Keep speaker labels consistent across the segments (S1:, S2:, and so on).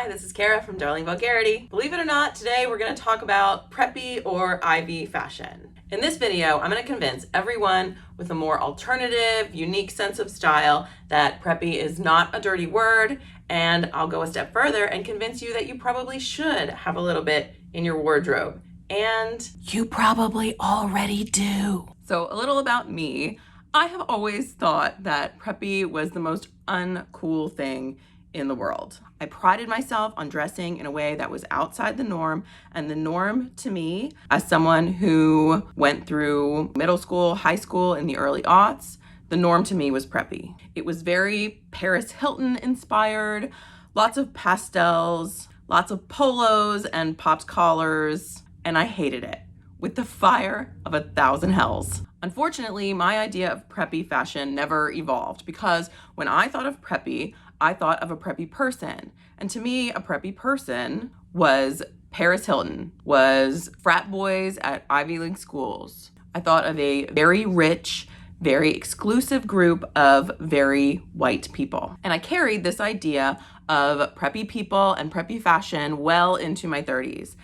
S1: Hi, this is Kara from Darling Vulgarity. Believe it or not, today we're going to talk about preppy or Ivy fashion. In this video, I'm going to convince everyone with a more alternative, unique sense of style that preppy is not a dirty word, and I'll go a step further and convince you that you probably should have a little bit in your wardrobe. And you probably already do. So a little about me. I have always thought that preppy was the most uncool thing in the world. I prided myself on dressing in a way that was outside the norm, and the norm to me, as someone who went through middle school, high school in the early aughts, the norm to me was preppy. It was very Paris Hilton-inspired, lots of pastels, lots of polos and popped collars, and I hated it with the fire of 1,000 hells. Unfortunately, my idea of preppy fashion never evolved because when I thought of preppy, I thought of a preppy person. And to me, a preppy person was Paris Hilton, was frat boys at Ivy League schools. I thought of a very rich, very exclusive group of very white people. And I carried this idea of preppy people and preppy fashion well into my 30s.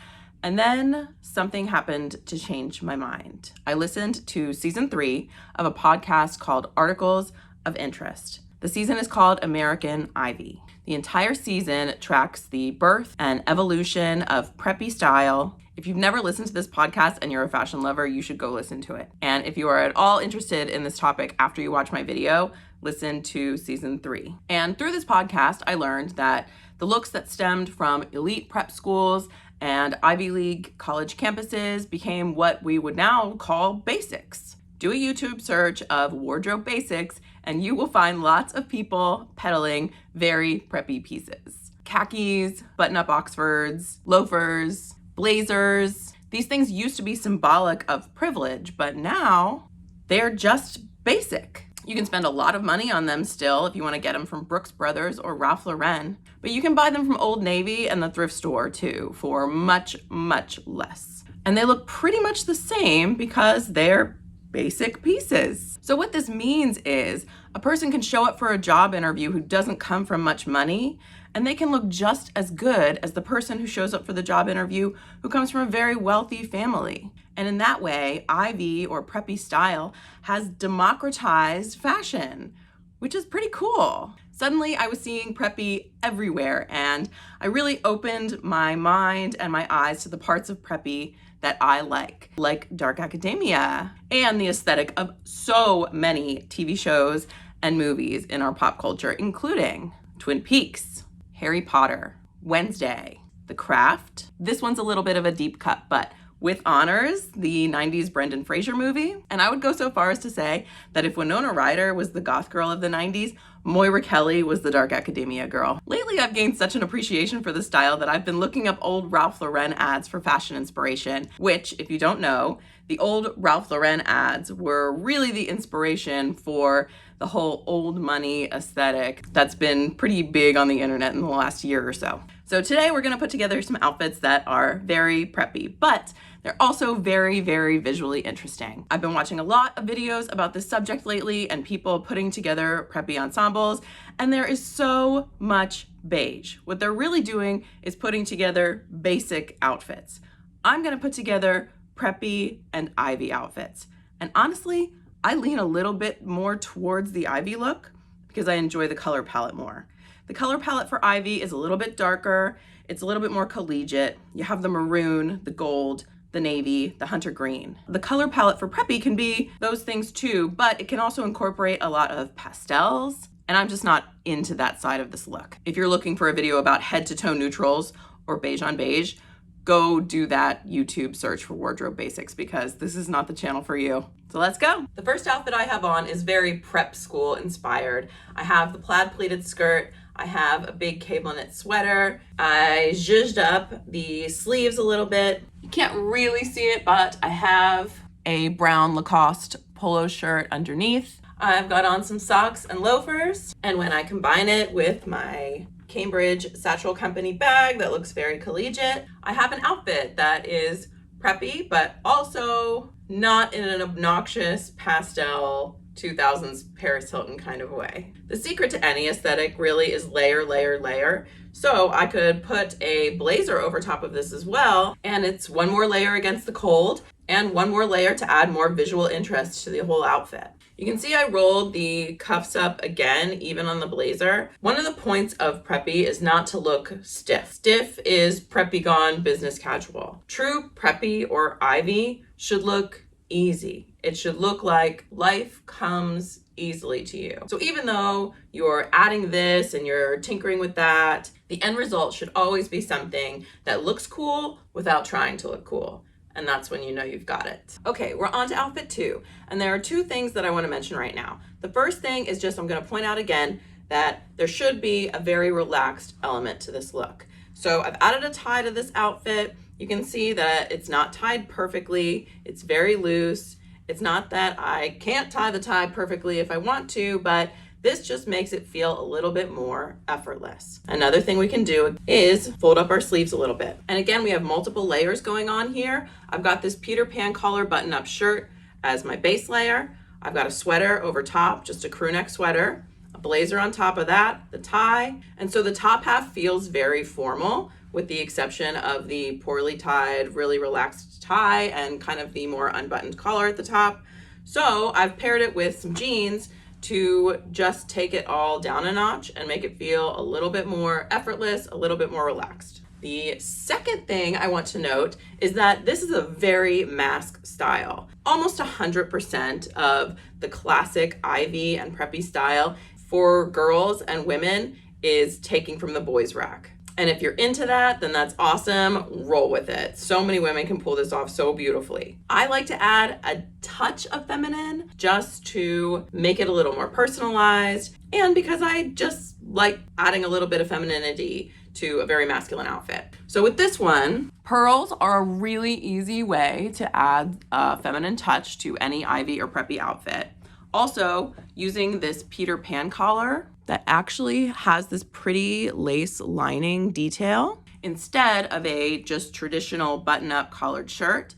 S1: And then something happened to change my mind. I listened to season 3 of a podcast called Articles of Interest. The season is called American Ivy. The entire season tracks the birth and evolution of preppy style. If you've never listened to this podcast and you're a fashion lover, you should go listen to it. And if you are at all interested in this topic after you watch my video, listen to season 3. And through this podcast, I learned that the looks that stemmed from elite prep schools and Ivy League college campuses became what we would now call basics. Do a YouTube search of wardrobe basics and you will find lots of people peddling very preppy pieces. Khakis, button-up Oxfords, loafers, blazers. These things used to be symbolic of privilege, but now they're just basic. You can spend a lot of money on them still if you want to get them from Brooks Brothers or Ralph Lauren, but you can buy them from Old Navy and the thrift store too for much, much less. And they look pretty much the same because they're basic pieces. So what this means is a person can show up for a job interview who doesn't come from much money, and they can look just as good as the person who shows up for the job interview who comes from a very wealthy family. And in that way, Ivy or preppy style has democratized fashion, which is pretty cool. Suddenly I was seeing preppy everywhere, and I really opened my mind and my eyes to the parts of preppy that I like dark academia and the aesthetic of so many TV shows and movies in our pop culture, including Twin Peaks, Harry Potter, Wednesday, The Craft. This one's a little bit of a deep cut, but With Honors, the 90s Brendan Fraser movie. And I would go so far as to say that if Winona Ryder was the goth girl of the 90s, Moira Kelly was the dark academia girl. Lately, I've gained such an appreciation for the style that I've been looking up old Ralph Lauren ads for fashion inspiration, which, if you don't know, the old Ralph Lauren ads were really the inspiration for the whole old money aesthetic that's been pretty big on the internet in the last year or so. So today we're gonna put together some outfits that are very preppy, but they're also very, very visually interesting. I've been watching a lot of videos about this subject lately and people putting together preppy ensembles, and there is so much beige. What they're really doing is putting together basic outfits. I'm gonna put together preppy and Ivy outfits. And honestly, I lean a little bit more towards the Ivy look because I enjoy the color palette more. The color palette for Ivy is a little bit darker. It's a little bit more collegiate. You have the maroon, the gold, the navy, the hunter green. The color palette for preppy can be those things too, but it can also incorporate a lot of pastels, and I'm just not into that side of this look. If you're looking for a video about head to toe neutrals or beige on beige, go do that YouTube search for wardrobe basics because this is not the channel for you. So let's go. The first outfit I have on is very prep school inspired. I have the plaid pleated skirt. I have a big cable knit sweater. I zhuzhed up the sleeves a little bit. You can't really see it, but I have a brown Lacoste polo shirt underneath. I've got on some socks and loafers. And when I combine it with my Cambridge Satchel Company bag that looks very collegiate, I have an outfit that is preppy, but also not in an obnoxious pastel 2000s Paris Hilton kind of way. The secret to any aesthetic really is layer, layer, layer. So I could put a blazer over top of this as well, and it's one more layer against the cold and one more layer to add more visual interest to the whole outfit. You can see I rolled the cuffs up again, even on the blazer. One of the points of preppy is not to look stiff. Stiff is preppy gone business casual. True preppy or ivy should look easy. It should look like life comes easily to you. So even though you're adding this and you're tinkering with that, the end result should always be something that looks cool without trying to look cool. And that's when you know you've got it. Okay, we're on to outfit 2. And there are 2 things that I want to mention right now. The first thing is just I'm going to point out again that there should be a very relaxed element to this look. So I've added a tie to this outfit. You can see that it's not tied perfectly. It's very loose. It's not that I can't tie the tie perfectly if I want to, but this just makes it feel a little bit more effortless. Another thing we can do is fold up our sleeves a little bit. And again, we have multiple layers going on here. I've got this Peter Pan collar button-up shirt as my base layer. I've got a sweater over top, just a crew neck sweater, a blazer on top of that, the tie. And so the top half feels very formal, with the exception of the poorly tied, really relaxed tie and kind of the more unbuttoned collar at the top. So I've paired it with some jeans to just take it all down a notch and make it feel a little bit more effortless, a little bit more relaxed. The second thing I want to note is that this is a very mask style. Almost 100% of the classic ivy and preppy style for girls and women is taking from the boys rack. And if you're into that, then that's awesome. Roll with it. So many women can pull this off so beautifully. I like to add a touch of feminine just to make it a little more personalized, and because I just like adding a little bit of femininity to a very masculine outfit. So with this one, pearls are a really easy way to add a feminine touch to any ivy or preppy outfit. Also, using this Peter Pan collar that actually has this pretty lace lining detail instead of a just traditional button-up collared shirt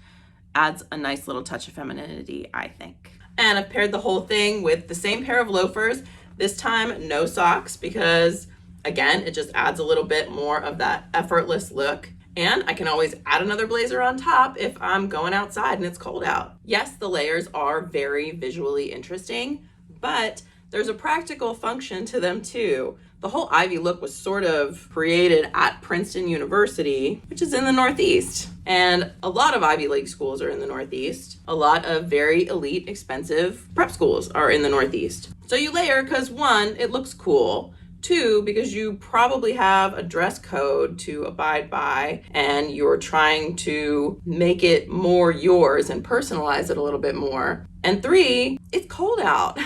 S1: adds a nice little touch of femininity, I think. And I've paired the whole thing with the same pair of loafers, this time no socks, because again, it just adds a little bit more of that effortless look. And I can always add another blazer on top if I'm going outside and it's cold out. Yes, the layers are very visually interesting, but there's a practical function to them too. The whole ivy look was sort of created at Princeton University, which is in the Northeast. And a lot of Ivy League schools are in the Northeast. A lot of very elite, expensive prep schools are in the Northeast. So you layer because 1, it looks cool. 2, because you probably have a dress code to abide by and you're trying to make it more yours and personalize it a little bit more. And 3, it's cold out.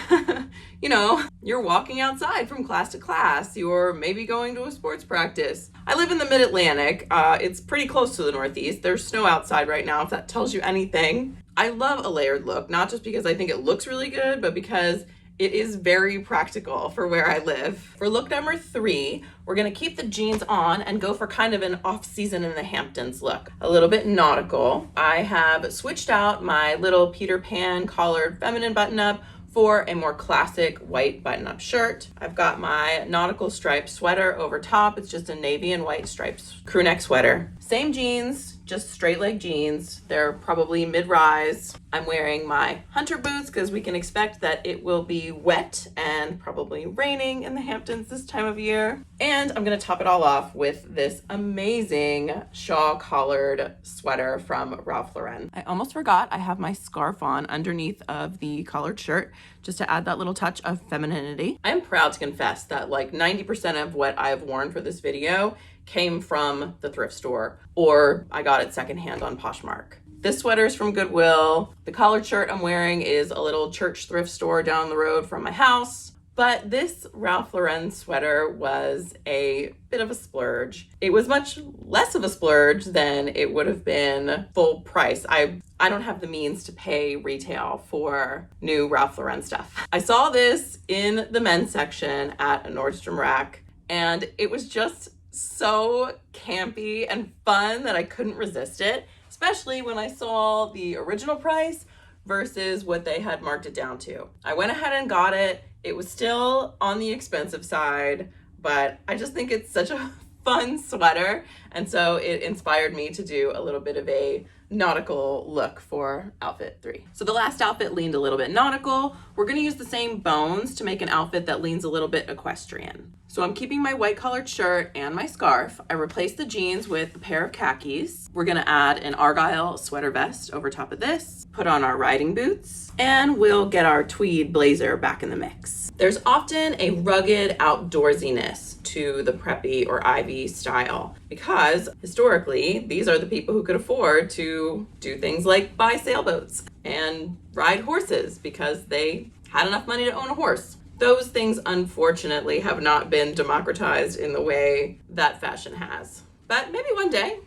S1: You know, you're walking outside from class to class. You're maybe going to a sports practice. I live in the Mid-Atlantic. It's pretty close to the Northeast. There's snow outside right now, if that tells you anything. I love a layered look, not just because I think it looks really good, but because it is very practical for where I live. For look number 3, we're gonna keep the jeans on and go for kind of an off-season in the Hamptons look. A little bit nautical. I have switched out my little Peter Pan collared feminine button-up for a more classic white button-up shirt. I've got my nautical striped sweater over top. It's just a navy and white striped crew neck sweater. Same jeans, just straight leg jeans. They're probably mid-rise. I'm wearing my hunter boots because we can expect that it will be wet and probably raining in the Hamptons this time of year. And I'm gonna top it all off with this amazing shawl collared sweater from Ralph Lauren. I almost forgot I have my scarf on underneath of the collared shirt just to add that little touch of femininity. I am proud to confess that like 90% of what I've worn for this video came from the thrift store, or I got it secondhand on Poshmark. This sweater is from Goodwill. The collared shirt I'm wearing is a little church thrift store down the road from my house. But this Ralph Lauren sweater was a bit of a splurge. It was much less of a splurge than it would have been full price. I don't have the means to pay retail for new Ralph Lauren stuff. I saw this in the men's section at a Nordstrom Rack, and it was just so campy and fun that I couldn't resist it, especially when I saw the original price versus what they had marked it down to. I went ahead and got it. It was still on the expensive side, but I just think it's such a fun sweater, and so it inspired me to do a little bit of a nautical look for outfit 3. So the last outfit leaned a little bit nautical. We're going to use the same bones to make an outfit that leans a little bit equestrian. So I'm keeping my white collared shirt and my scarf. I replaced the jeans with a pair of khakis. We're going to add an argyle sweater vest over top of this, put on our riding boots, and we'll get our tweed blazer back in the mix. There's often a rugged outdoorsiness to the preppy or Ivy style because historically these are the people who could afford to do things like buy sailboats and ride horses because they had enough money to own a horse. Those things unfortunately have not been democratized in the way that fashion has. But maybe one day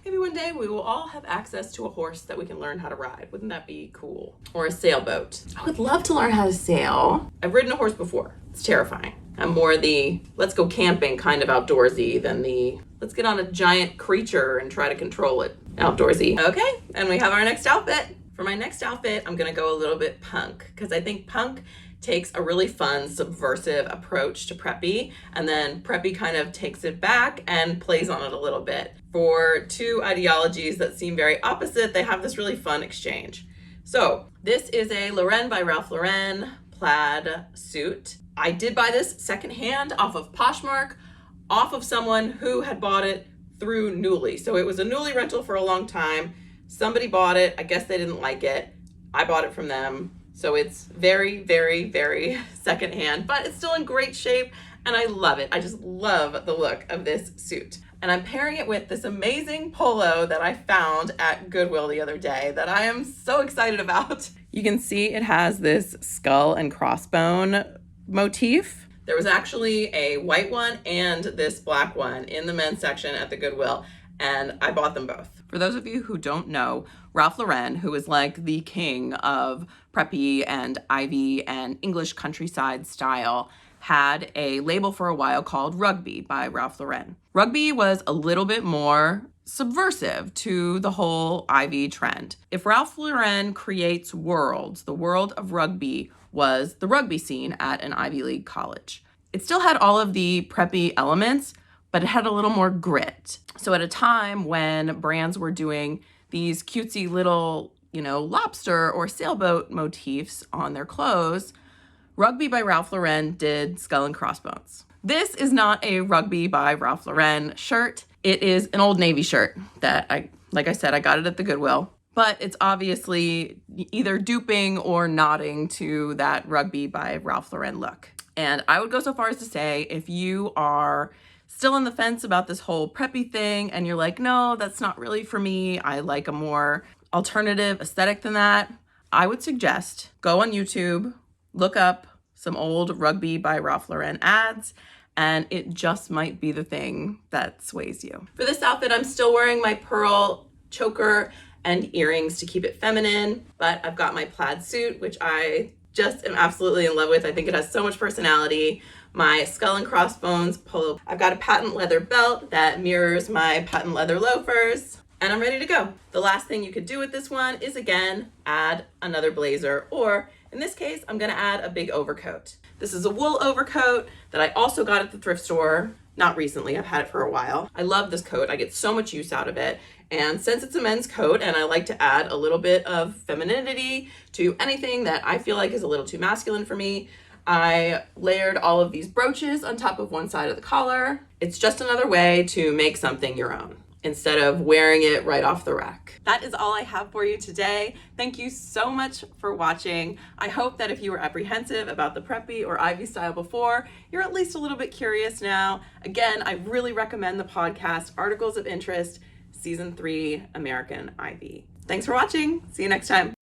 S1: we will all have access to a horse that we can learn how to ride. Wouldn't that be cool? Or a sailboat. I would love to learn how to sail. I've ridden a horse before. It's terrifying. I'm more the let's go camping kind of outdoorsy than the let's get on a giant creature and try to control it outdoorsy. Okay, and we have our next outfit. For my next outfit, I'm gonna go a little bit punk because I think punk takes a really fun, subversive approach to preppy, and then preppy kind of takes it back and plays on it a little bit. For two ideologies that seem very opposite, they have this really fun exchange. So this is a Lauren by Ralph Lauren plaid suit. I did buy this secondhand off of Poshmark, off of someone who had bought it through Nuuly. So it was a Nuuly rental for a long time. Somebody bought it. I guess they didn't like it. I bought it from them. So it's very, very, very secondhand, but it's still in great shape and I love it. I just love the look of this suit. And I'm pairing it with this amazing polo that I found at Goodwill the other day that I am so excited about. You can see it has this skull and crossbone motif. There was actually a white one and this black one in the men's section at the Goodwill, and I bought them both. For those of you who don't know, Ralph Lauren, who is like the king of preppy and Ivy and English countryside style, had a label for a while called Rugby by Ralph Lauren. Rugby was a little bit more subversive to the whole Ivy trend. If Ralph Lauren creates worlds, the world of rugby was the rugby scene at an Ivy League college. It still had all of the preppy elements, but it had a little more grit. So at a time when brands were doing these cutesy little, lobster or sailboat motifs on their clothes, Rugby by Ralph Lauren did skull and crossbones. This is not a Rugby by Ralph Lauren shirt. It is an Old Navy shirt that like I said, I got it at the Goodwill, but it's obviously either duping or nodding to that Rugby by Ralph Lauren look. And I would go so far as to say, if you are still on the fence about this whole preppy thing and you're like, no, that's not really for me, I like a more alternative aesthetic than that, I would suggest go on YouTube, look up some old Rugby by Ralph Lauren ads, and it just might be the thing that sways you. For this outfit, I'm still wearing my pearl choker and earrings to keep it feminine, but I've got my plaid suit, which I just am absolutely in love with. I think it has so much personality. My skull and crossbones polo. I've got a patent leather belt that mirrors my patent leather loafers, and I'm ready to go. The last thing you could do with this one is, again, add another blazer, or in this case, I'm gonna add a big overcoat. This is a wool overcoat that I also got at the thrift store. Not recently, I've had it for a while. I love this coat. I get so much use out of it. And since it's a men's coat and I like to add a little bit of femininity to anything that I feel like is a little too masculine for me, I layered all of these brooches on top of one side of the collar. It's just another way to make something your own instead of wearing it right off the rack. That is all I have for you today. Thank you so much for watching. I hope that if you were apprehensive about the preppy or Ivy style before, you're at least a little bit curious now. Again, I really recommend the podcast Articles of Interest, Season 3, American Ivy. Thanks for watching. See you next time.